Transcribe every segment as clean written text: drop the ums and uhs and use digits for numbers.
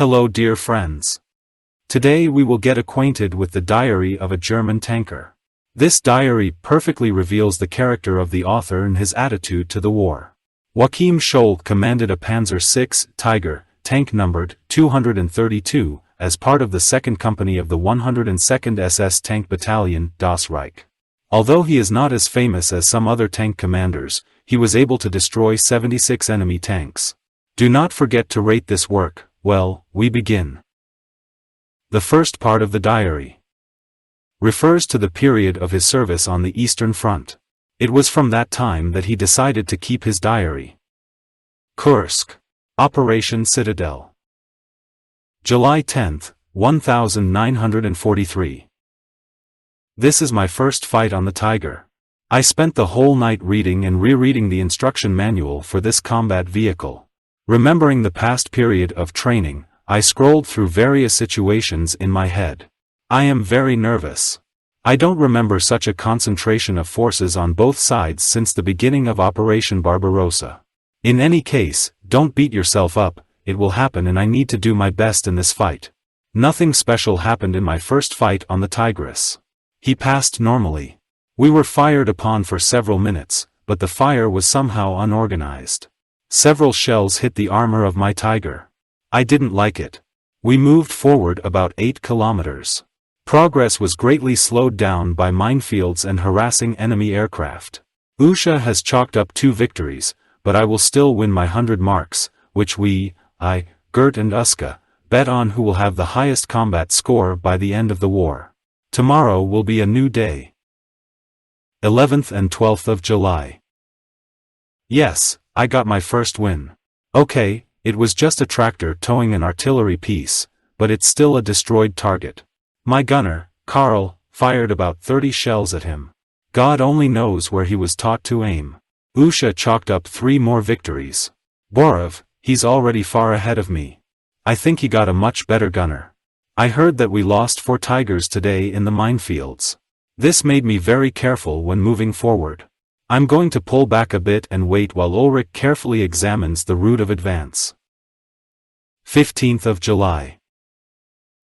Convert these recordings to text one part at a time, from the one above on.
Hello dear friends. Today we will get acquainted with the diary of a German tanker. This diary perfectly reveals the character of the author and his attitude to the war. Joachim Scholl commanded a Panzer VI Tiger, tank numbered 232, as part of the 2nd Company of the 102nd SS Tank Battalion, Das Reich. Although he is not as famous as some other tank commanders, he was able to destroy 76 enemy tanks. Do not forget to rate this work. Well, we begin. The first part of the diary refers to the period of his service on the Eastern Front. It was from that time that he decided to keep his diary. Kursk. Operation Citadel. July 10, 1943. This is my first fight on the Tiger. I spent the whole night reading and rereading the instruction manual for this combat vehicle. Remembering the past period of training, I scrolled through various situations in my head. I am very nervous. I don't remember such a concentration of forces on both sides since the beginning of Operation Barbarossa. In any case, don't beat yourself up, it will happen and I need to do my best in this fight. Nothing special happened in my first fight on the Tigris. He passed normally. We were fired upon for several minutes, but the fire was somehow unorganized. Several shells hit the armor of my Tiger. I didn't like it. We moved forward about 8 kilometers. Progress was greatly slowed down by minefields and harassing enemy aircraft. Usha has chalked up 2 victories, but I will still win my 100 marks, which I, Gert and Uska, bet on who will have the highest combat score by the end of the war. Tomorrow will be a new day. 11th and 12th of July. Yes, I got my first win. Okay, it was just a tractor towing an artillery piece, but it's still a destroyed target. My gunner, Karl, fired about 30 shells at him. God only knows where he was taught to aim. Usha chalked up 3 more victories. Borov, he's already far ahead of me. I think he got a much better gunner. I heard that we lost 4 Tigers today in the minefields. This made me very careful when moving forward. I'm going to pull back a bit and wait while Ulrich carefully examines the route of advance. 15th of July.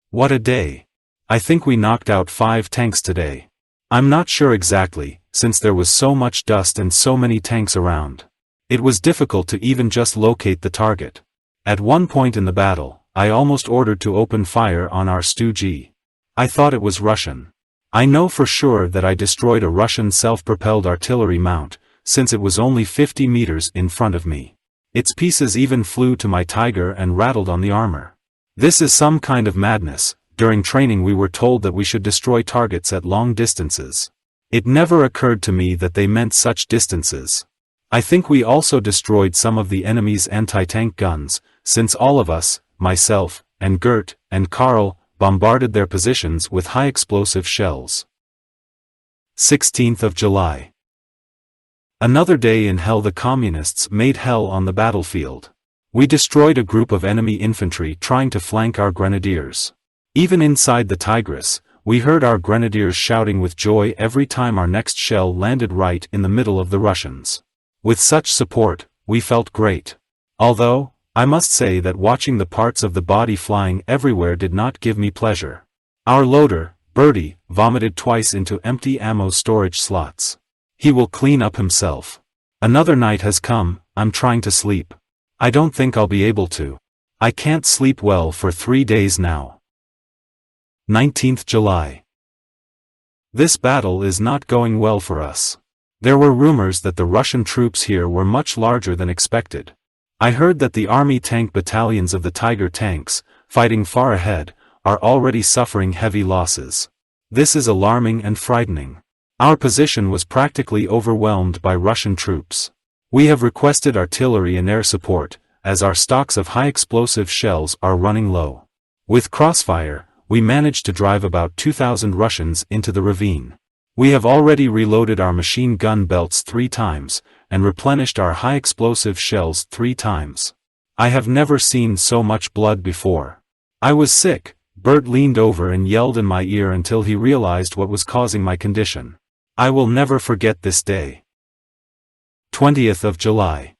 What a day. I think we knocked out 5 tanks today. I'm not sure exactly, since there was so much dust and so many tanks around. It was difficult to even just locate the target. At one point in the battle, I almost ordered to open fire on our Stu-G. I thought it was Russian. I know for sure that I destroyed a Russian self-propelled artillery mount, since it was only 50 meters in front of me. Its pieces even flew to my Tiger and rattled on the armor. This is some kind of madness. During training we were told that we should destroy targets at long distances. It never occurred to me that they meant such distances. I think we also destroyed some of the enemy's anti-tank guns, since all of us, myself, and Gert, and Karl, bombarded their positions with high-explosive shells. 16th of July. Another day in hell. The communists made hell on the battlefield. We destroyed a group of enemy infantry trying to flank our grenadiers. Even inside the Tigris, we heard our grenadiers shouting with joy every time our next shell landed right in the middle of the Russians. With such support, we felt great. Although, I must say that watching the parts of the body flying everywhere did not give me pleasure. Our loader, Bertie, vomited twice into empty ammo storage slots. He will clean up himself. Another night has come. I'm trying to sleep. I don't think I'll be able to. I can't sleep well for 3 days now. 19th July. This battle is not going well for us. There were rumors that the Russian troops here were much larger than expected. I heard that the army tank battalions of the Tiger tanks, fighting far ahead, are already suffering heavy losses. This is alarming and frightening. Our position was practically overwhelmed by Russian troops. We have requested artillery and air support, as our stocks of high-explosive shells are running low. With crossfire, we managed to drive about 2,000 Russians into the ravine. We have already reloaded our machine gun belts 3 times, and replenished our high-explosive shells 3 times. I have never seen so much blood before. I was sick. Bert leaned over and yelled in my ear until he realized what was causing my condition. I will never forget this day. 20th of July.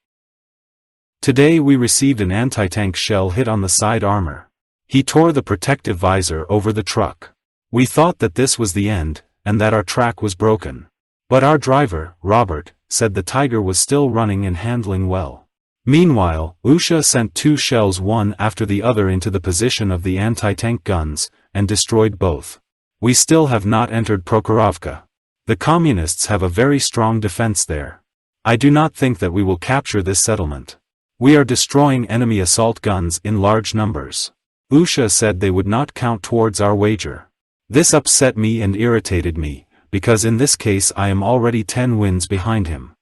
Today we received an anti-tank shell hit on the side armor. He tore the protective visor over the truck. We thought that this was the end, and that our track was broken. But our driver, Robert, said the Tiger was still running and handling well. Meanwhile, Usha sent 2 shells one after the other into the position of the anti-tank guns, and destroyed both. We still have not entered Prokhorovka. The Communists have a very strong defense there. I do not think that we will capture this settlement. We are destroying enemy assault guns in large numbers. Usha said they would not count towards our wager. This upset me and irritated me, because in this case I am already 10 wins behind him.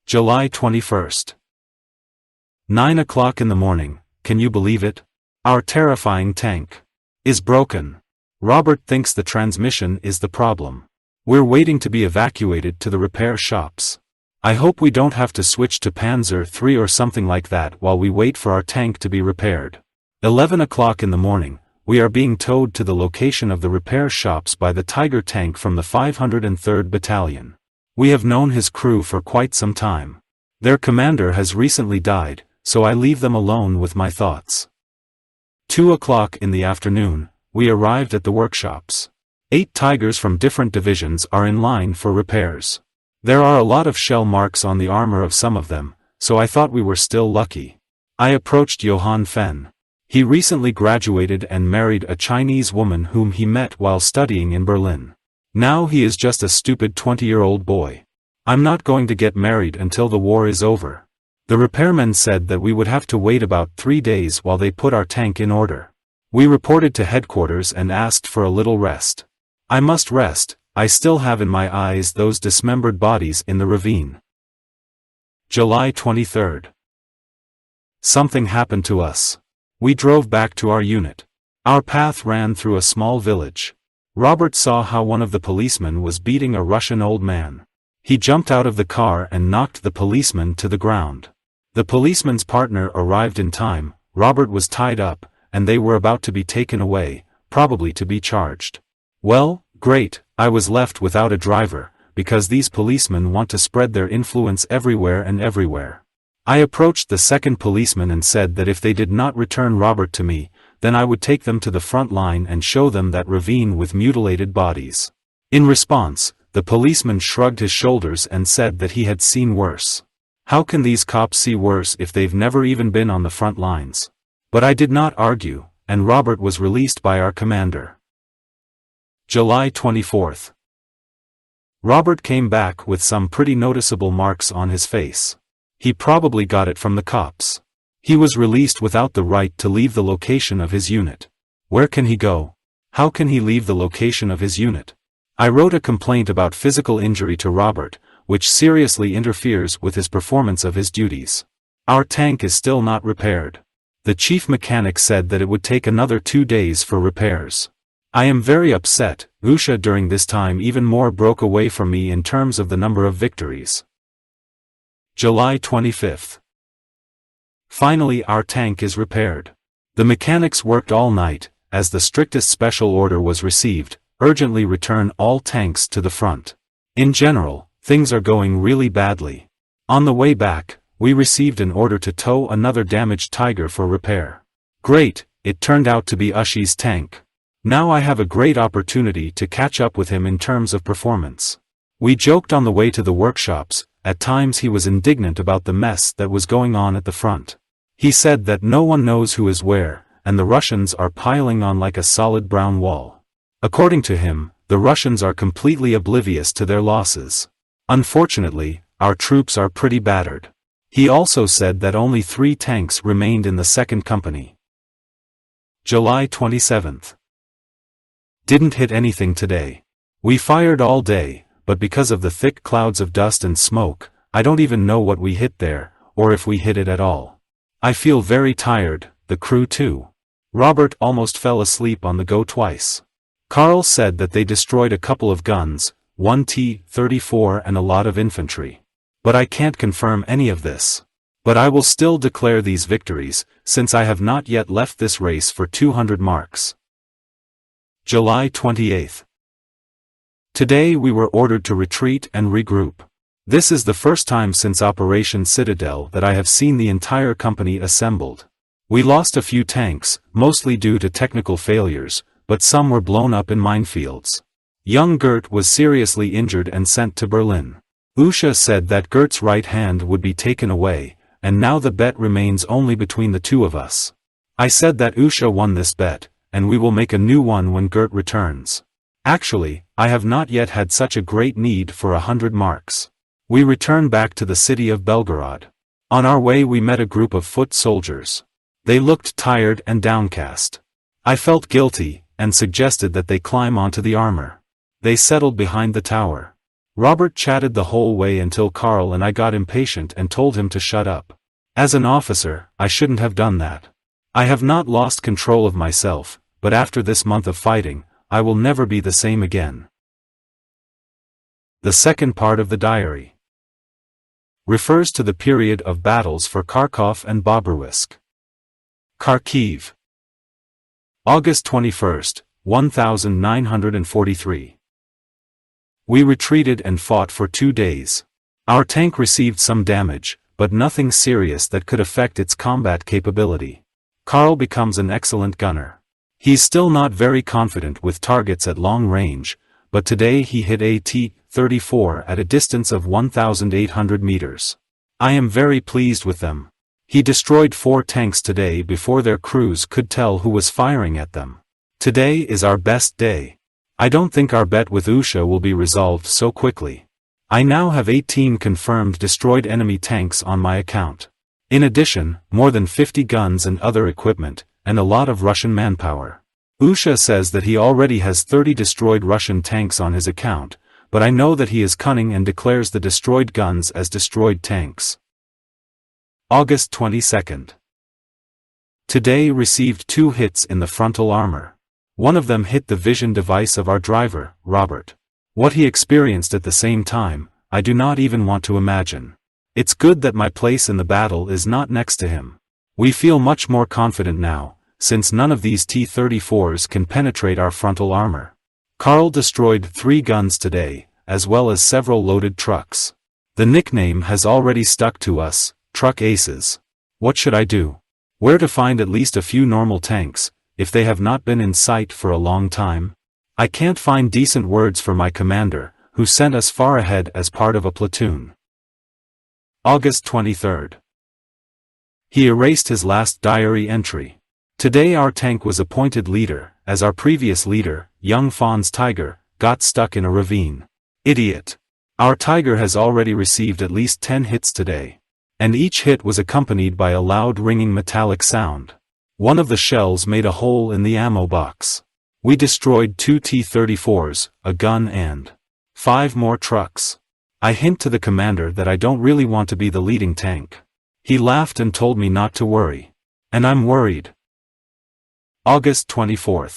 July 21st. 9 o'clock in the morning, can you believe it? Our terrifying tank is broken. Robert thinks the transmission is the problem. We're waiting to be evacuated to the repair shops. I hope we don't have to switch to Panzer III or something like that while we wait for our tank to be repaired. 11 o'clock in the morning, we are being towed to the location of the repair shops by the Tiger tank from the 503rd Battalion. We have known his crew for quite some time. Their commander has recently died, so I leave them alone with my thoughts. 2 o'clock in the afternoon, we arrived at the workshops. 8 Tigers from different divisions are in line for repairs. There are a lot of shell marks on the armor of some of them, so I thought we were still lucky. I approached Johann Fenn. He recently graduated and married a Chinese woman whom he met while studying in Berlin. Now he is just a stupid 20-year-old boy. I'm not going to get married until the war is over. The repairmen said that we would have to wait about 3 days while they put our tank in order. We reported to headquarters and asked for a little rest. I must rest, I still have in my eyes those dismembered bodies in the ravine. July 23rd. Something happened to us. We drove back to our unit. Our path ran through a small village. Robert saw how one of the policemen was beating a Russian old man. He jumped out of the car and knocked the policeman to the ground. The policeman's partner arrived in time. Robert was tied up, and they were about to be taken away, probably to be charged. Well, great, I was left without a driver, because these policemen want to spread their influence everywhere and everywhere. I approached the second policeman and said that if they did not return Robert to me, then I would take them to the front line and show them that ravine with mutilated bodies. In response, the policeman shrugged his shoulders and said that he had seen worse. How can these cops see worse if they've never even been on the front lines? But I did not argue, and Robert was released by our commander. July 24th. Robert came back with some pretty noticeable marks on his face. He probably got it from the cops. He was released without the right to leave the location of his unit. Where can he go? How can he leave the location of his unit? I wrote a complaint about physical injury to Robert, which seriously interferes with his performance of his duties. Our tank is still not repaired. The chief mechanic said that it would take another 2 days for repairs. I am very upset. Usha during this time even more broke away from me in terms of the number of victories. July 25th. Finally our tank is repaired. The mechanics worked all night, as the strictest special order was received, urgently return all tanks to the front. In general, things are going really badly. On the way back, we received an order to tow another damaged Tiger for repair. Great, it turned out to be Ushi's tank. Now I have a great opportunity to catch up with him in terms of performance. We joked on the way to the workshops. At times he was indignant about the mess that was going on at the front. He said that no one knows who is where, and the Russians are piling on like a solid brown wall. According to him, the Russians are completely oblivious to their losses. Unfortunately, our troops are pretty battered. He also said that only 3 tanks remained in the second company. July 27th. Didn't hit anything today. We fired all day, but because of the thick clouds of dust and smoke, I don't even know what we hit there, or if we hit it at all. I feel very tired, the crew too. Robert almost fell asleep on the go twice. Carl said that they destroyed a couple of guns, 1 T-34 and a lot of infantry. But I can't confirm any of this. But I will still declare these victories, since I have not yet left this race for 200 marks. July 28th. Today we were ordered to retreat and regroup. This is the first time since Operation Citadel that I have seen the entire company assembled. We lost a few tanks, mostly due to technical failures, but some were blown up in minefields. Young Gert was seriously injured and sent to Berlin. Usha said that Gert's right hand would be taken away, and now the bet remains only between the two of us. I said that Usha won this bet, and we will make a new one when Gert returns. Actually, I have not yet had such a great need for 100 marks. We returned back to the city of Belgorod. On our way we met a group of foot soldiers. They looked tired and downcast. I felt guilty, and suggested that they climb onto the armor. They settled behind the tower. Robert chatted the whole way until Karl and I got impatient and told him to shut up. As an officer, I shouldn't have done that. I have not lost control of myself, but after this month of fighting, I will never be the same again. The second part of the diary refers to the period of battles for Kharkov and Bobruisk. Kharkiv. August 21, 1943. We retreated and fought for 2 days. Our tank received some damage, but nothing serious that could affect its combat capability. Karl becomes an excellent gunner. He's still not very confident with targets at long range, but today he hit a T-34 at a distance of 1,800 meters. I am very pleased with them. He destroyed 4 tanks today before their crews could tell who was firing at them. Today is our best day. I don't think our bet with Usha will be resolved so quickly. I now have 18 confirmed destroyed enemy tanks on my account. In addition, more than 50 guns and other equipment, and a lot of Russian manpower. Usha says that he already has 30 destroyed Russian tanks on his account, but I know that he is cunning and declares the destroyed guns as destroyed tanks. August 22. Today received 2 hits in the frontal armor. One of them hit the vision device of our driver, Robert. What he experienced at the same time, I do not even want to imagine. It's good that my place in the battle is not next to him. We feel much more confident now, since none of these T-34s can penetrate our frontal armor. Karl destroyed 3 guns today, as well as several loaded trucks. The nickname has already stuck to us, Truck Aces. What should I do? Where to find at least a few normal tanks, if they have not been in sight for a long time? I can't find decent words for my commander, who sent us far ahead as part of a platoon. August 23. He erased his last diary entry. Today our tank was appointed leader, as our previous leader, young Fawn's Tiger, got stuck in a ravine. Idiot. Our Tiger has already received at least 10 hits today. And each hit was accompanied by a loud ringing metallic sound. One of the shells made a hole in the ammo box. We destroyed 2 T-34s, a gun and 5 more trucks. I hint to the commander that I don't really want to be the leading tank. He laughed and told me not to worry. And I'm worried. August 24.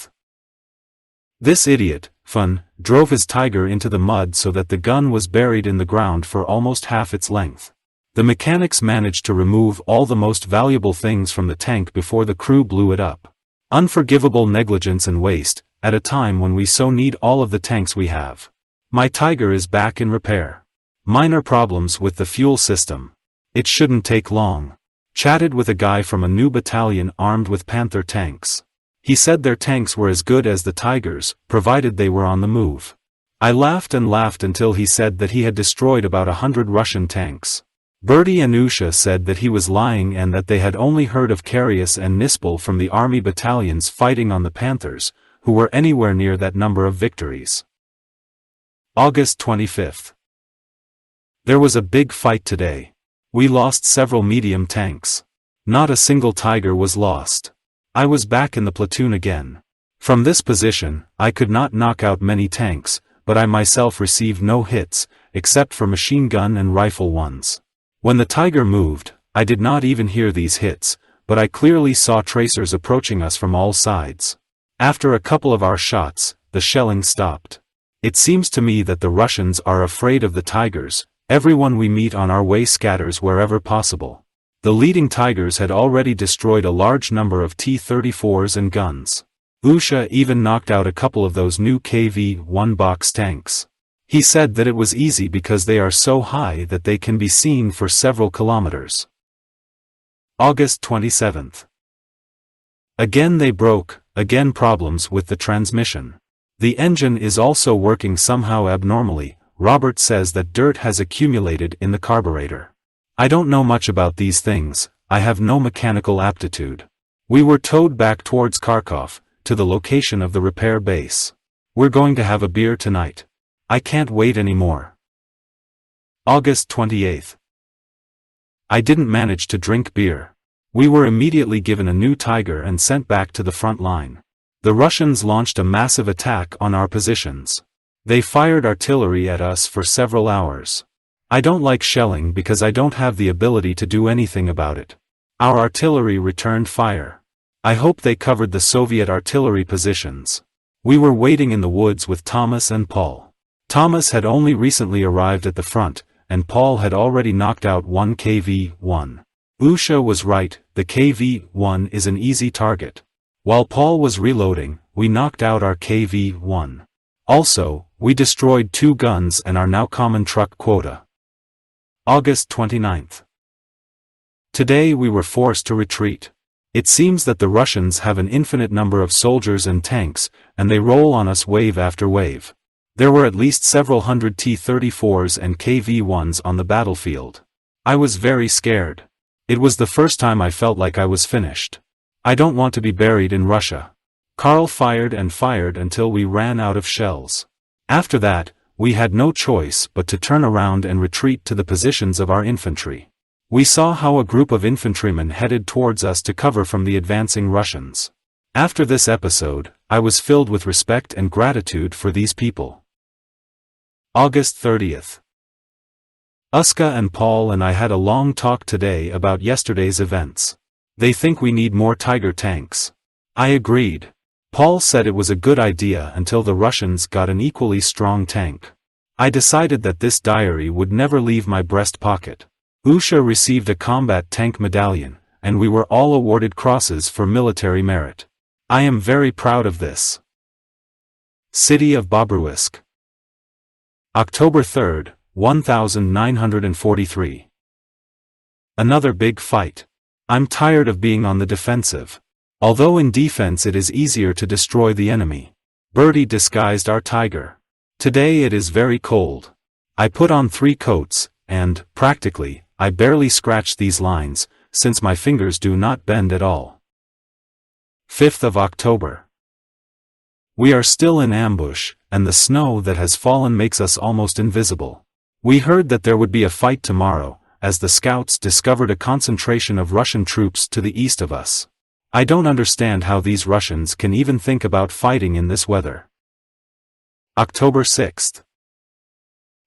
This idiot, Fun, drove his Tiger into the mud so that the gun was buried in the ground for almost half its length. The mechanics managed to remove all the most valuable things from the tank before the crew blew it up. Unforgivable negligence and waste, at a time when we so need all of the tanks we have. My Tiger is back in repair. Minor problems with the fuel system. It shouldn't take long. Chatted with a guy from a new battalion armed with Panther tanks. He said their tanks were as good as the Tigers, provided they were on the move. I laughed and laughed until he said that he had destroyed about 100 Russian tanks. Bertie and Usha said that he was lying and that they had only heard of Karius and Nispel from the army battalions fighting on the Panthers, who were anywhere near that number of victories. August 25. There was a big fight today. We lost several medium tanks. Not a single Tiger was lost. I was back in the platoon again. From this position, I could not knock out many tanks, but I myself received no hits, except for machine gun and rifle ones. When the Tiger moved, I did not even hear these hits, but I clearly saw tracers approaching us from all sides. After a couple of our shots, the shelling stopped. It seems to me that the Russians are afraid of the Tigers. Everyone we meet on our way scatters wherever possible. The leading Tigers had already destroyed a large number of T-34s and guns. Usha even knocked out a couple of those new KV-1 box tanks. He said that it was easy because they are so high that they can be seen for several kilometers. August 27. Again they broke, again problems with the transmission. The engine is also working somehow abnormally. Robert says that dirt has accumulated in the carburetor. I don't know much about these things, I have no mechanical aptitude. We were towed back towards Kharkiv, to the location of the repair base. We're going to have a beer tonight. I can't wait anymore. August 28th. I didn't manage to drink beer. We were immediately given a new Tiger and sent back to the front line. The Russians launched a massive attack on our positions. They fired artillery at us for several hours. I don't like shelling because I don't have the ability to do anything about it. Our artillery returned fire. I hope they covered the Soviet artillery positions. We were waiting in the woods with Thomas and Paul. Thomas had only recently arrived at the front, and Paul had already knocked out one KV-1. Usha was right, the KV-1 is an easy target. While Paul was reloading, we knocked out our KV-1. Also, we destroyed 2 guns and our now common truck quota. August 29th. Today we were forced to retreat. It seems that the Russians have an infinite number of soldiers and tanks, and they roll on us wave after wave. There were at least several hundred T-34s and KV-1s on the battlefield. I was very scared. It was the first time I felt like I was finished. I don't want to be buried in Russia. Karl fired and fired until we ran out of shells. After that, we had no choice but to turn around and retreat to the positions of our infantry. We saw how a group of infantrymen headed towards us to cover from the advancing Russians. After this episode, I was filled with respect and gratitude for these people. August 30th. Uska and Paul and I had a long talk today about yesterday's events. They think we need more Tiger tanks. I agreed. Paul said it was a good idea until the Russians got an equally strong tank. I decided that this diary would never leave my breast pocket. Usha received a combat tank medallion, and we were all awarded crosses for military merit. I am very proud of this. City of Bobruisk. October 3rd, 1943. Another big fight. I'm tired of being on the defensive. Although in defense it is easier to destroy the enemy. Birdie disguised our Tiger. Today it is very cold. I put on 3 coats, and, practically, I barely scratched these lines, since my fingers do not bend at all. 5th of October. We are still in ambush, and the snow that has fallen makes us almost invisible. We heard that there would be a fight tomorrow, as the scouts discovered a concentration of Russian troops to the east of us. I don't understand how these Russians can even think about fighting in this weather. October 6th.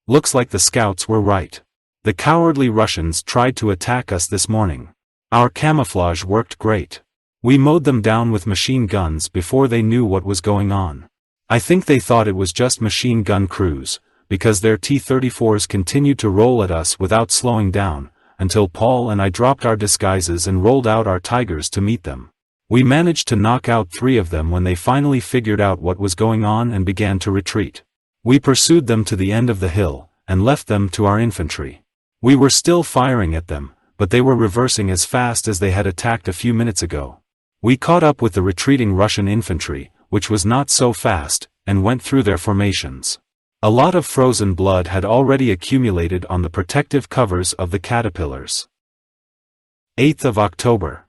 Looks like the scouts were right. The cowardly Russians tried to attack us this morning. Our camouflage worked great. We mowed them down with machine guns before they knew what was going on. I think they thought it was just machine gun crews, because their T-34s continued to roll at us without slowing down, until Paul and I dropped our disguises and rolled out our Tigers to meet them. We managed to knock out 3 of them when they finally figured out what was going on and began to retreat. We pursued them to the end of the hill, and left them to our infantry. We were still firing at them, but they were reversing as fast as they had attacked a few minutes ago. We caught up with the retreating Russian infantry, which was not so fast, and went through their formations. A lot of frozen blood had already accumulated on the protective covers of the caterpillars. 8th of October.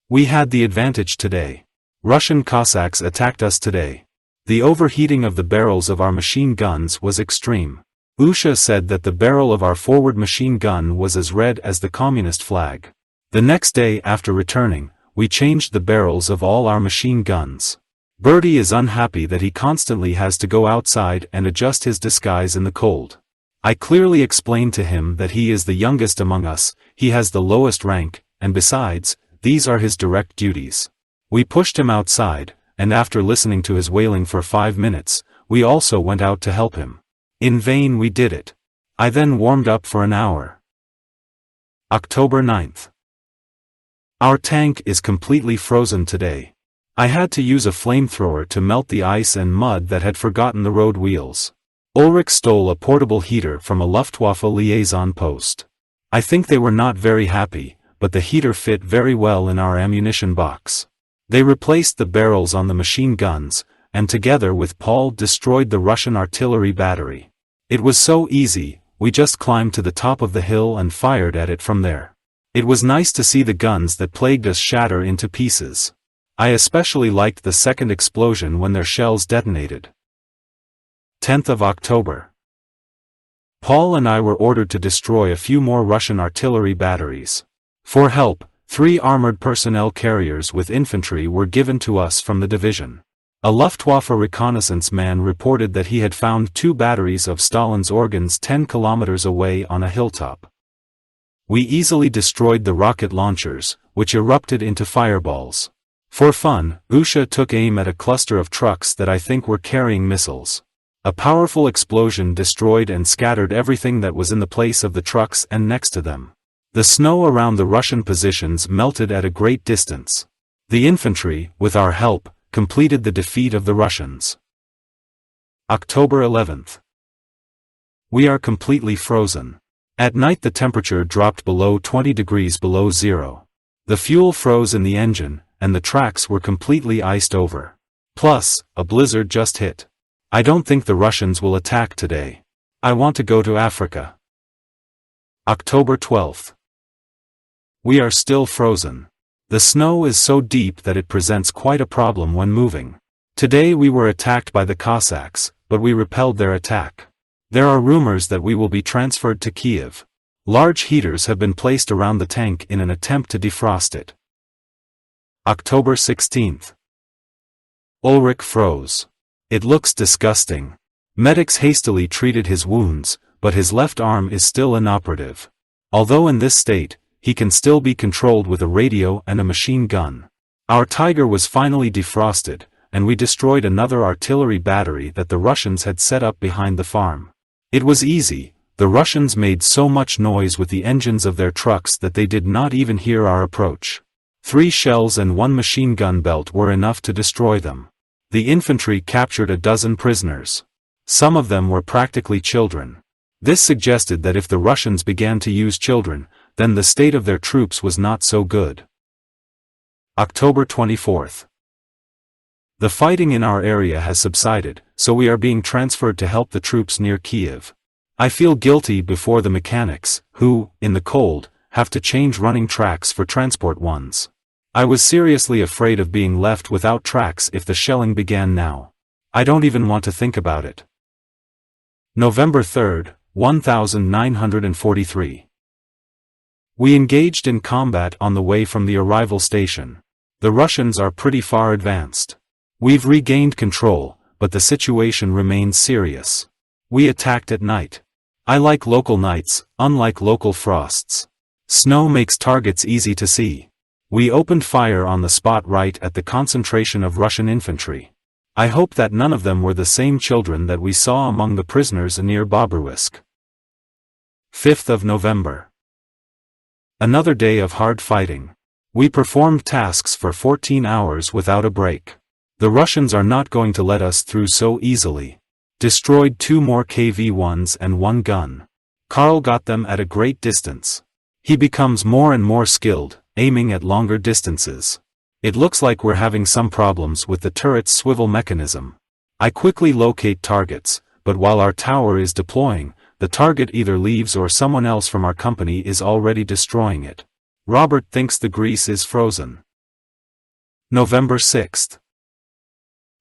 We had the advantage today. Russian Cossacks attacked us today. The overheating of the barrels of our machine guns was extreme. Usha said that the barrel of our forward machine gun was as red as the communist flag. The next day after returning, we changed the barrels of all our machine guns. Birdie is unhappy that he constantly has to go outside and adjust his disguise in the cold. I clearly explained to him that he is the youngest among us, he has the lowest rank, and besides, these are his direct duties. We pushed him outside, and after listening to his wailing for 5 minutes, we also went out to help him. In vain we did it. I then warmed up for an hour. October 9th. Our tank is completely frozen today. I had to use a flamethrower to melt the ice and mud that had forgotten the road wheels. Ulrich stole a portable heater from a Luftwaffe liaison post. I think they were not very happy, but the heater fit very well in our ammunition box. They replaced the barrels on the machine guns, and together with Paul destroyed the Russian artillery battery. It was so easy, we just climbed to the top of the hill and fired at it from there. It was nice to see the guns that plagued us shatter into pieces. I especially liked the second explosion when their shells detonated. 10th of October. Paul and I were ordered to destroy a few more Russian artillery batteries. For help, 3 armored personnel carriers with infantry were given to us from the division. A Luftwaffe reconnaissance man reported that he had found 2 batteries of Stalin's organs 10 kilometers away on a hilltop. We easily destroyed the rocket launchers, which erupted into fireballs. For fun, Usha took aim at a cluster of trucks that I think were carrying missiles. A powerful explosion destroyed and scattered everything that was in the place of the trucks and next to them. The snow around the Russian positions melted at a great distance. The infantry, with our help, completed the defeat of the Russians. October 11th. We are completely frozen. At night the temperature dropped below 20 degrees below zero. The fuel froze in the engine, and the tracks were completely iced over. Plus, a blizzard just hit. I don't think the Russians will attack today. I want to go to Africa. October 12th. We are still frozen. The snow is so deep that it presents quite a problem when moving. Today we were attacked by the Cossacks, but we repelled their attack. There are rumors that we will be transferred to Kiev. Large heaters have been placed around the tank in an attempt to defrost it. October 16th. Ulrich froze. It looks disgusting. Medics hastily treated his wounds, but his left arm is still inoperative. Although in this state, he can still be controlled with a radio and a machine gun. Our Tiger was finally defrosted, and we destroyed another artillery battery that the Russians had set up behind the farm. It was easy. The Russians made so much noise with the engines of their trucks that they did not even hear our approach. 3 shells and 1 machine gun belt were enough to destroy them. The infantry captured a dozen prisoners. Some of them were practically children. This suggested that if the Russians began to use children, then the state of their troops was not so good. October 24th. The fighting in our area has subsided, so we are being transferred to help the troops near Kiev. I feel guilty before the mechanics, who, in the cold, have to change running tracks for transport ones. I was seriously afraid of being left without tracks if the shelling began now. I don't even want to think about it. November 3rd, 1943. We engaged in combat on the way from the arrival station. The Russians are pretty far advanced. We've regained control, but the situation remains serious. We attacked at night. I like local nights, unlike local frosts. Snow makes targets easy to see. We opened fire on the spot right at the concentration of Russian infantry. I hope that none of them were the same children that we saw among the prisoners near Bobruisk. 5th of November. Another day of hard fighting. We performed tasks for 14 hours without a break. The Russians are not going to let us through so easily. Destroyed 2 more KV-1s and 1 gun. Karl got them at a great distance. He becomes more and more skilled, aiming at longer distances. It looks like we're having some problems with the turret's swivel mechanism. I quickly locate targets, but while our tower is deploying, the target either leaves or someone else from our company is already destroying it. Robert thinks the grease is frozen. November 6th.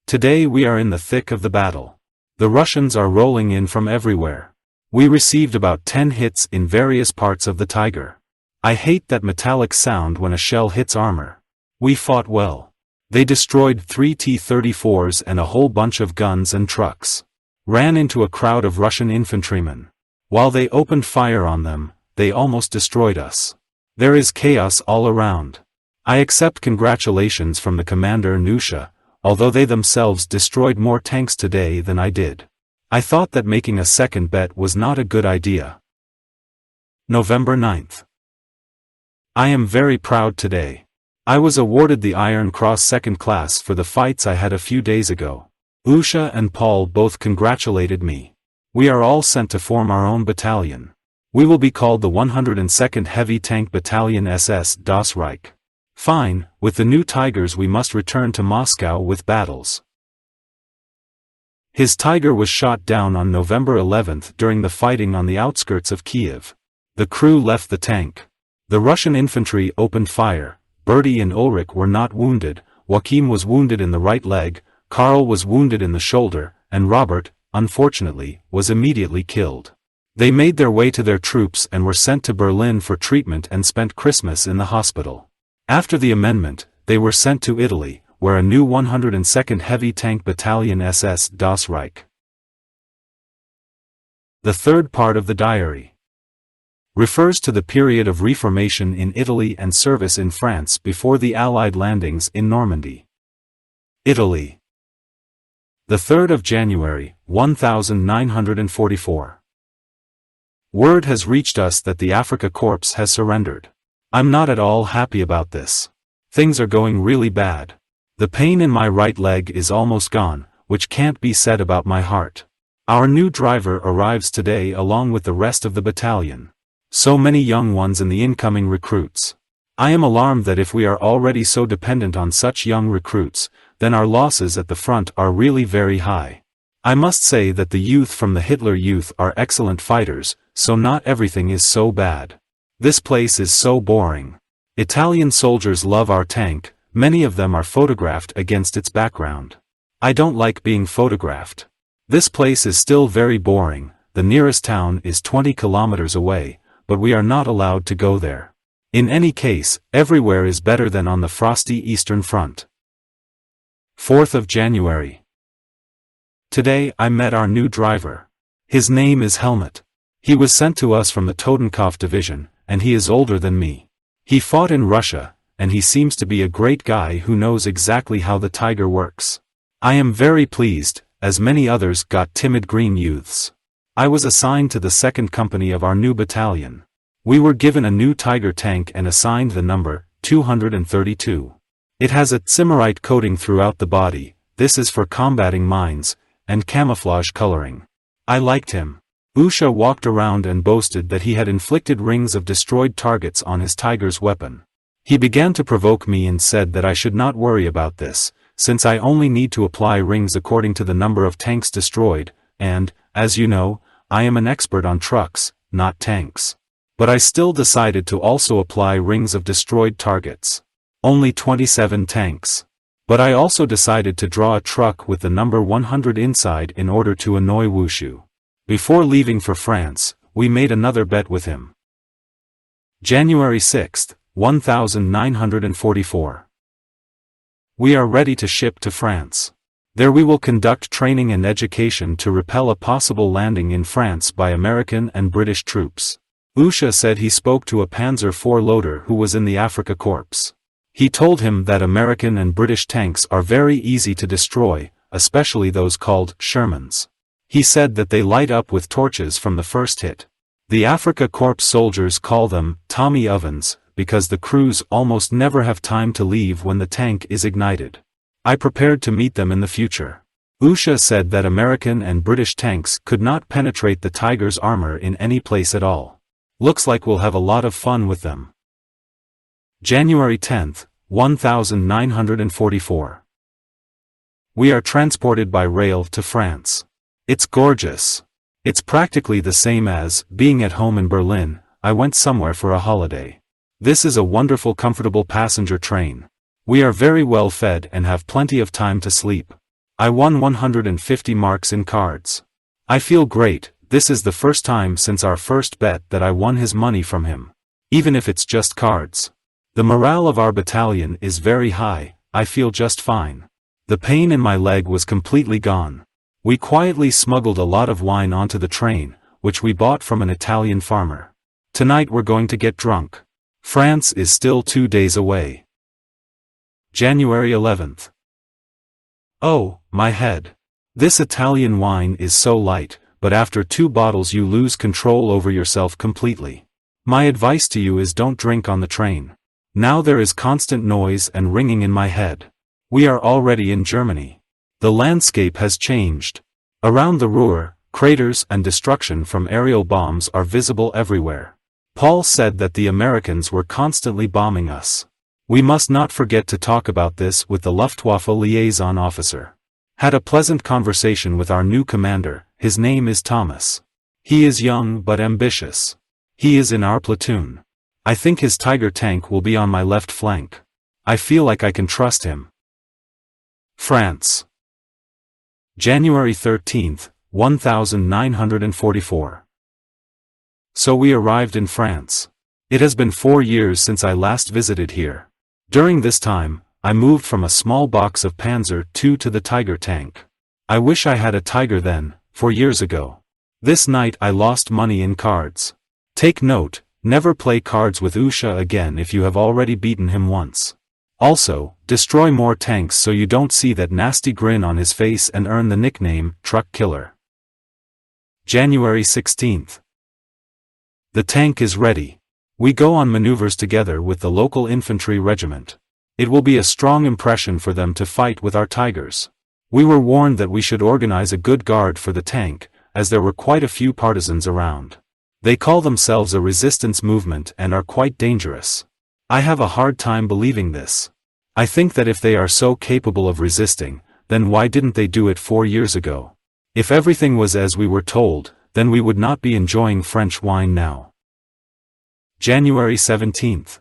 Today we are in the thick of the battle. The Russians are rolling in from everywhere. We received about 10 hits in various parts of the Tiger. I hate that metallic sound when a shell hits armor. We fought well. They destroyed 3 T-34s and a whole bunch of guns and trucks. Ran into a crowd of Russian infantrymen. While they opened fire on them, they almost destroyed us. There is chaos all around. I accept congratulations from the commander Nusha, although they themselves destroyed more tanks today than I did. I thought that making a second bet was not a good idea. November 9th. I am very proud today. I was awarded the Iron Cross Second Class for the fights I had a few days ago. Usha and Paul both congratulated me. We are all sent to form our own battalion. We will be called the 102nd Heavy Tank Battalion SS Das Reich. Fine, with the new Tigers we must return to Moscow with battles. His Tiger was shot down on November 11th during the fighting on the outskirts of Kiev. The crew left the tank. The Russian infantry opened fire. Bertie and Ulrich were not wounded, Joachim was wounded in the right leg, Karl was wounded in the shoulder, and Robert, unfortunately, was immediately killed. They made their way to their troops and were sent to Berlin for treatment and spent Christmas in the hospital. After the amendment, they were sent to Italy, where a new 102nd Heavy Tank Battalion SS Das Reich. The third part of the diary refers to the period of reformation in Italy and service in France before the Allied landings in Normandy. Italy. The 3rd of January, 1944. Word has reached us that the Afrika Korps has surrendered. I'm not at all happy about this. Things are going really bad. The pain in my right leg is almost gone, which can't be said about my heart. Our new driver arrives today along with the rest of the battalion. So many young ones in the incoming recruits. I am alarmed that if we are already so dependent on such young recruits, then our losses at the front are really very high. I must say that the youth from the Hitler Youth are excellent fighters, so not everything is so bad. This place is so boring. Italian soldiers love our tank, many of them are photographed against its background. I don't like being photographed. This place is still very boring, the nearest town is 20 kilometers away, but we are not allowed to go there. In any case, everywhere is better than on the frosty Eastern Front. 4th of January. Today I met our new driver. His name is Helmut. He was sent to us from the Totenkopf division, and he is older than me. He fought in Russia, and he seems to be a great guy who knows exactly how the Tiger works. I am very pleased, as many others got timid green youths. I was assigned to the 2nd company of our new battalion. We were given a new Tiger tank and assigned the number 232. It has a Tsimmerite coating throughout the body, this is for combating mines, and camouflage coloring. I liked him. Usha walked around and boasted that he had inflicted rings of destroyed targets on his Tiger's weapon. He began to provoke me and said that I should not worry about this, since I only need to apply rings according to the number of tanks destroyed, and, as you know, I am an expert on trucks, not tanks. But I still decided to also apply rings of destroyed targets. Only 27 tanks. But I also decided to draw a truck with the number 100 inside in order to annoy Wushu. Before leaving for France, we made another bet with him. January 6th, 1944. We are ready to ship to France. There we will conduct training and education to repel a possible landing in France by American and British troops. Usha said he spoke to a Panzer IV loader who was in the Afrika Korps. He told him that American and British tanks are very easy to destroy, especially those called Shermans. He said that they light up with torches from the first hit. The Afrika Korps soldiers call them Tommy ovens, because the crews almost never have time to leave when the tank is ignited. I prepared to meet them in the future. Usha said that American and British tanks could not penetrate the Tiger's armor in any place at all. Looks like we'll have a lot of fun with them. January 10th, 1944. We are transported by rail to France. It's gorgeous. It's practically the same as being at home in Berlin. I went somewhere for a holiday. This is a wonderful comfortable passenger train. We are very well fed and have plenty of time to sleep. I won 150 marks in cards. I feel great, this is the first time since our first bet that I won his money from him. Even if it's just cards. The morale of our battalion is very high, I feel just fine. The pain in my leg was completely gone. We quietly smuggled a lot of wine onto the train, which we bought from an Italian farmer. Tonight we're going to get drunk. France is still 2 days away. January 11th. Oh, my head. This Italian wine is so light, but after 2 bottles you lose control over yourself completely. My advice to you is don't drink on the train. Now there is constant noise and ringing in my head. We are already in Germany. The landscape has changed. Around the Ruhr, craters and destruction from aerial bombs are visible everywhere. Paul said that the Americans were constantly bombing us. We must not forget to talk about this with the Luftwaffe liaison officer. Had a pleasant conversation with our new commander. His name is Thomas. He is young but ambitious. He is in our platoon. I think his Tiger tank will be on my left flank. I feel like I can trust him. France. January 13, 1944. So we arrived in France. It has been 4 years since I last visited here. During this time, I moved from a small box of Panzer II to the Tiger tank. I wish I had a Tiger then, 4 years ago. This night I lost money in cards. Take note, never play cards with Usha again if you have already beaten him once. Also, destroy more tanks so you don't see that nasty grin on his face and earn the nickname, Truck Killer. January 16th. The tank is ready. We go on maneuvers together with the local infantry regiment. It will be a strong impression for them to fight with our Tigers. We were warned that we should organize a good guard for the tank, as there were quite a few partisans around. They call themselves a resistance movement and are quite dangerous. I have a hard time believing this. I think that if they are so capable of resisting, then why didn't they do it 4 years ago? If everything was as we were told, then we would not be enjoying French wine now. January 17th.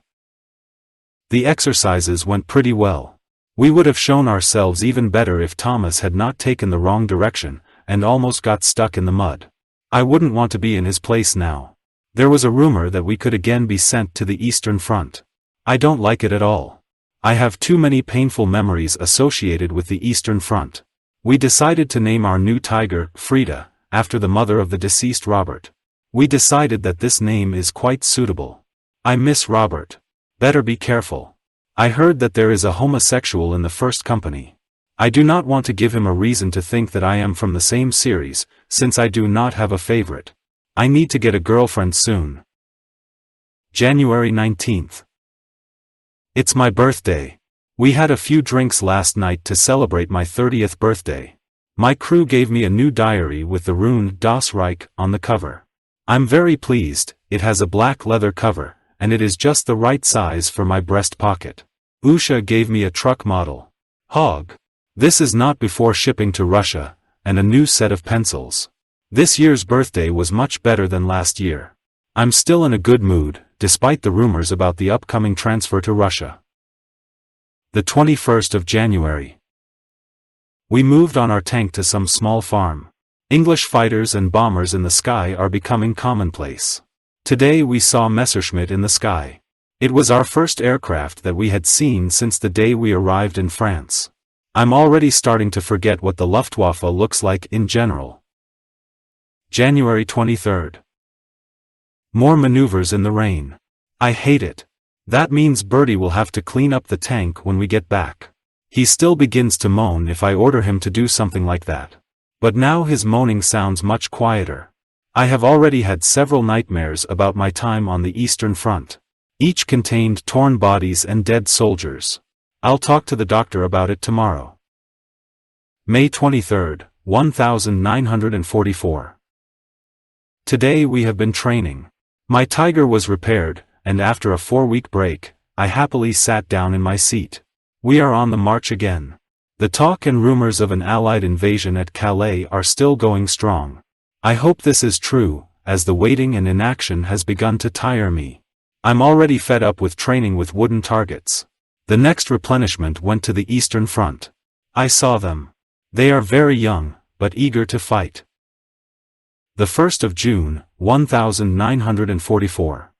The exercises went pretty well. We would have shown ourselves even better if Thomas had not taken the wrong direction, and almost got stuck in the mud. I wouldn't want to be in his place now. There was a rumor that we could again be sent to the Eastern Front. I don't like it at all. I have too many painful memories associated with the Eastern Front. We decided to name our new Tiger, Frida, after the mother of the deceased Robert. We decided that this name is quite suitable. I miss Robert. Better be careful. I heard that there is a homosexual in the first company. I do not want to give him a reason to think that I am from the same series, since I do not have a favorite. I need to get a girlfriend soon. January 19th. It's my birthday. We had a few drinks last night to celebrate my 30th birthday. My crew gave me a new diary with the rune Das Reich on the cover. I'm very pleased. It has a black leather cover, and it is just the right size for my breast pocket. Usha gave me a truck model. Hog. This is not before shipping to Russia, and a new set of pencils. This year's birthday was much better than last year. I'm still in a good mood, despite the rumors about the upcoming transfer to Russia. The 21st of January. We moved on our tank to some small farm. English fighters and bombers in the sky are becoming commonplace. Today we saw Messerschmitt in the sky. It was our first aircraft that we had seen since the day we arrived in France. I'm already starting to forget what the Luftwaffe looks like in general. January 23rd. More maneuvers in the rain. I hate it. That means Bertie will have to clean up the tank when we get back. He still begins to moan if I order him to do something like that. But now his moaning sounds much quieter. I have already had several nightmares about my time on the Eastern Front. Each contained torn bodies and dead soldiers. I'll talk to the doctor about it tomorrow. May 23rd, 1944. Today we have been training. My Tiger was repaired, and after a 4-week break, I happily sat down in my seat. We are on the march again. The talk and rumors of an Allied invasion at Calais are still going strong. I hope this is true, as the waiting and inaction has begun to tire me. I'm already fed up with training with wooden targets. The next replenishment went to the Eastern Front. I saw them. They are very young, but eager to fight. The 1st of June, 1944.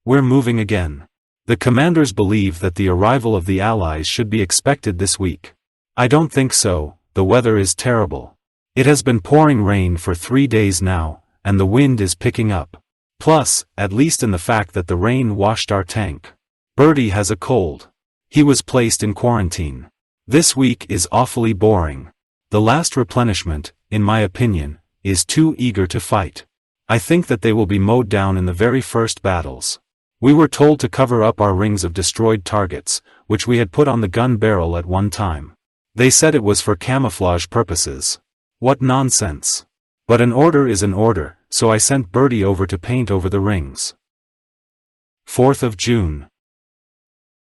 We're moving again. The commanders believe that the arrival of the Allies should be expected this week. I don't think so. The weather is terrible. It has been pouring rain for 3 days now, and the wind is picking up. Plus, at least in the fact that the rain washed our tank. Bertie has a cold. He was placed in quarantine. This week is awfully boring. The last replenishment, in my opinion, is too eager to fight. I think that they will be mowed down in the very first battles. We were told to cover up our rings of destroyed targets, which we had put on the gun barrel at one time. They said it was for camouflage purposes. What nonsense. But an order is an order, so I sent Bertie over to paint over the rings. 4th of June.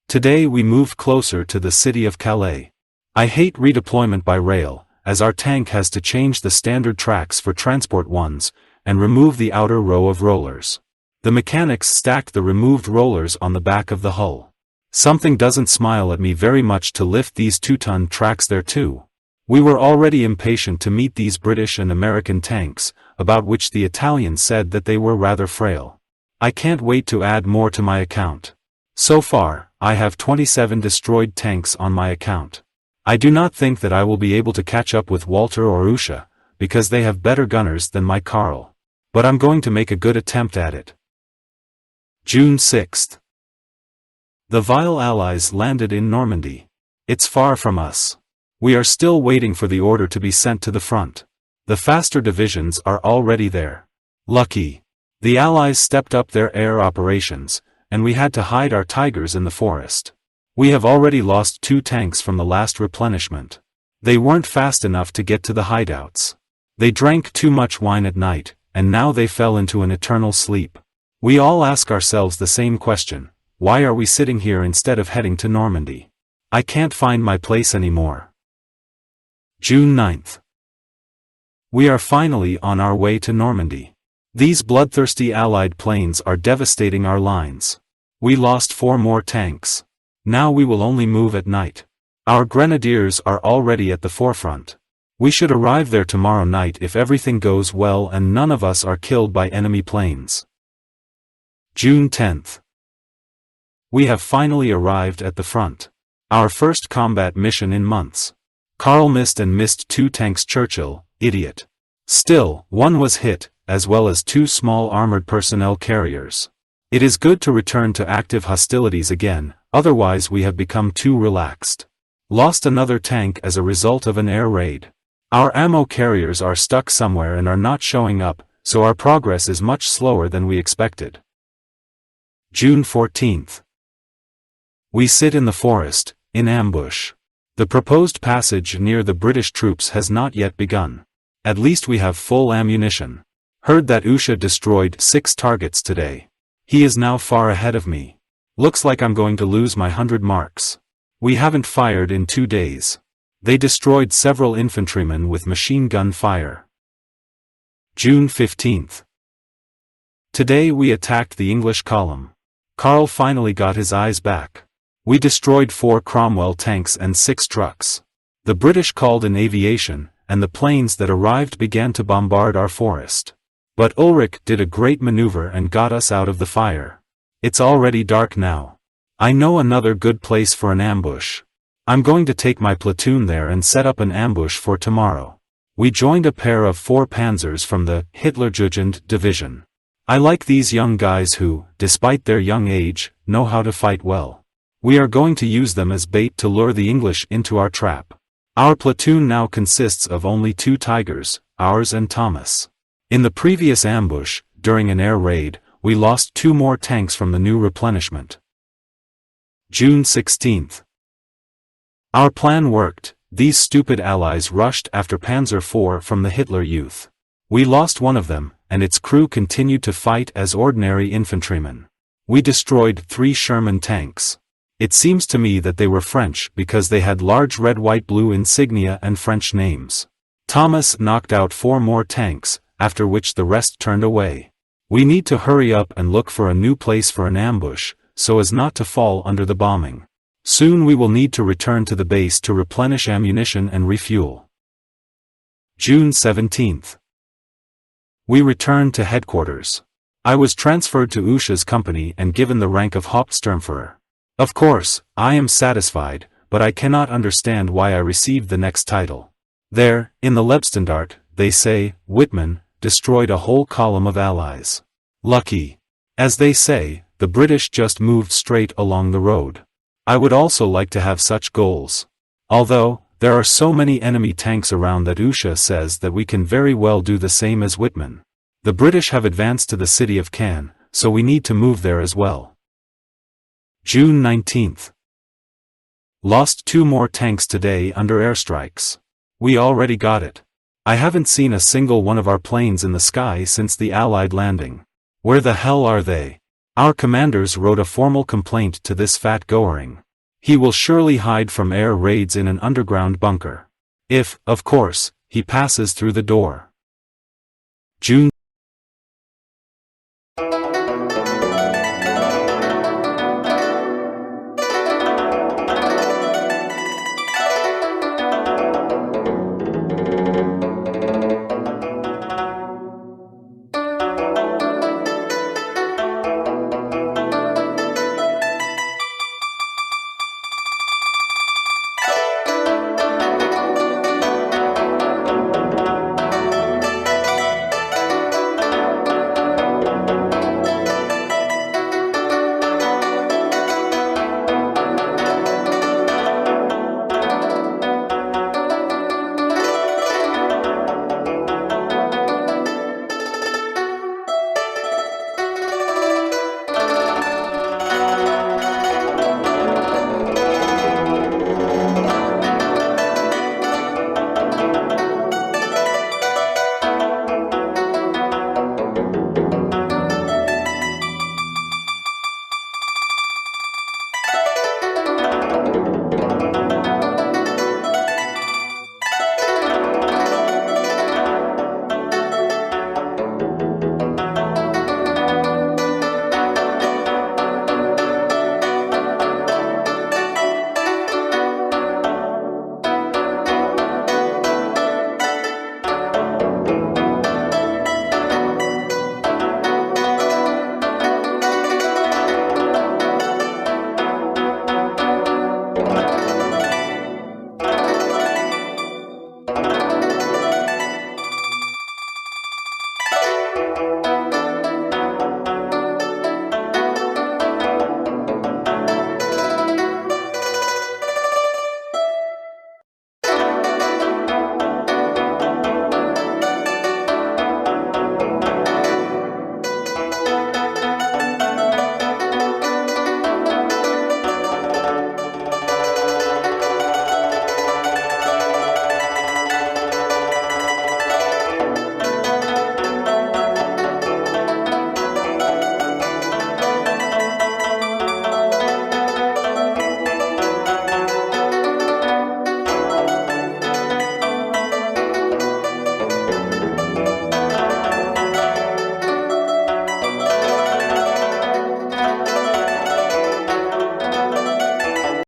Today we moved closer to the city of Calais. I hate redeployment by rail, as our tank has to change the standard tracks for transport ones, and remove the outer row of rollers. The mechanics stacked the removed rollers on the back of the hull. Something doesn't smile at me very much to lift these 2-ton tracks there too. We were already impatient to meet these British and American tanks, about which the Italians said that they were rather frail. I can't wait to add more to my account. So far, I have 27 destroyed tanks on my account. I do not think that I will be able to catch up with Walter or Usha, because they have better gunners than my Karl. But I'm going to make a good attempt at it. June 6th. The vile Allies landed in Normandy. It's far from us. We are still waiting for the order to be sent to the front. The faster divisions are already there. Lucky. The Allies stepped up their air operations, and we had to hide our Tigers in the forest. We have already lost 2 tanks from the last replenishment. They weren't fast enough to get to the hideouts. They drank too much wine at night, and now they fell into an eternal sleep. We all ask ourselves the same question: why are we sitting here instead of heading to Normandy? I can't find my place anymore. June 9th. We are finally on our way to Normandy. These bloodthirsty Allied planes are devastating our lines. We lost 4 more tanks. Now we will only move at night. Our grenadiers are already at the forefront. We should arrive there tomorrow night if everything goes well and none of us are killed by enemy planes. June 10th. We have finally arrived at the front. Our first combat mission in months. Karl missed 2 tanks. Churchill, idiot. Still, 1 was hit, as well as 2 small armored personnel carriers. It is good to return to active hostilities again, otherwise we have become too relaxed. Lost another tank as a result of an air raid. Our ammo carriers are stuck somewhere and are not showing up, so our progress is much slower than we expected. June 14th. We sit in the forest, in ambush. The proposed passage near the British troops has not yet begun. At least we have full ammunition. Heard that Usha destroyed 6 targets today. He is now far ahead of me. Looks like I'm going to lose my 100 marks. We haven't fired in 2 days. They destroyed several infantrymen with machine gun fire. June 15th. Today we attacked the English column. Karl finally got his eyes back. We destroyed 4 Cromwell tanks and 6 trucks. The British called in aviation, and the planes that arrived began to bombard our forest. But Ulrich did a great maneuver and got us out of the fire. It's already dark now. I know another good place for an ambush. I'm going to take my platoon there and set up an ambush for tomorrow. We joined a pair of 4 panzers from the Hitlerjugend division. I like these young guys who, despite their young age, know how to fight well. We are going to use them as bait to lure the English into our trap. Our platoon now consists of only 2 Tigers, ours and Thomas. In the previous ambush, during an air raid, we lost 2 more tanks from the new replenishment. June 16th. Our plan worked. These stupid Allies rushed after Panzer IV from the Hitler Youth. We lost one of them, and its crew continued to fight as ordinary infantrymen. We destroyed 3 Sherman tanks. It seems to me that they were French because they had large red-white-blue insignia and French names. Thomas knocked out 4 more tanks, after which the rest turned away. We need to hurry up and look for a new place for an ambush, so as not to fall under the bombing. Soon we will need to return to the base to replenish ammunition and refuel. June 17th. We returned to headquarters. I was transferred to Usha's company and given the rank of Hauptsturmführer. Of course, I am satisfied, but I cannot understand why I received the next title. There, in the Leibstandarte, they say, Whitman destroyed a whole column of Allies. Lucky. As they say, the British just moved straight along the road. I would also like to have such goals. Although, there are so many enemy tanks around that Usha says that we can very well do the same as Whitman. The British have advanced to the city of Cannes, so we need to move there as well. June 19th. Lost 2 more tanks today under airstrikes. We already got it. I haven't seen a single one of our planes in the sky since the Allied landing. Where the hell are they? Our commanders wrote a formal complaint to this fat Goering. He will surely hide from air raids in an underground bunker. If, of course, he passes through the door. June